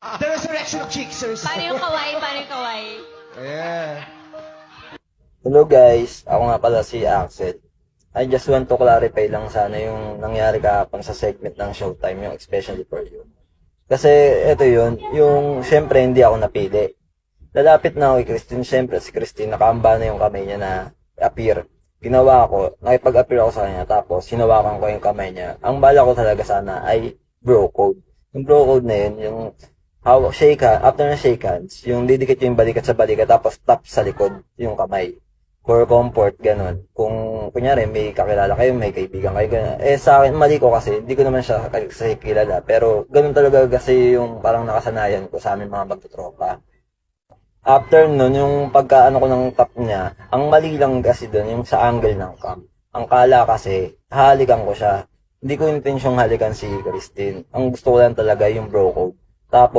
The resurrection of Chicksers. Paano yung kawaii? Paano yung kawaii? Yeah. Hello guys, ako nga pala si Axel. I just want to clarify lang sana yung nangyari kahapon sa segment ng Showtime, yung especially for you. Kasi ito yun, yung syempre hindi ako napili. Lalapit na ako kay Christine, syempre si Christine, nakaamba na yung kamay niya na appear. Ginawa ko, nakipag-appear ako sa kanya, tapos hinawakan ko yung kamay niya. Ang bala ko talaga sana ay bro code. Yung bro code na yun, yung shake hand, after na shake hands, yung didikit yung balikat sa balikat, tapos tap sa likod yung kamay. For comfort, ganun. Kung, kunyari, may kakilala kayo, may kaibigan kayo, ganun. Sa akin, mali ko kasi, hindi ko naman siya kasi kilala. Pero, ganun talaga kasi yung parang nakasanayan ko sa amin mga magtutropa. After nun, yung pagkaano ko ng tap niya, ang mali lang kasi dun, yung sa angle ng cam. Ang kala kasi, halikan ko siya. Hindi ko intensyong halikan si Christine. Ang gusto ko lang talaga yung bro code. Tapos,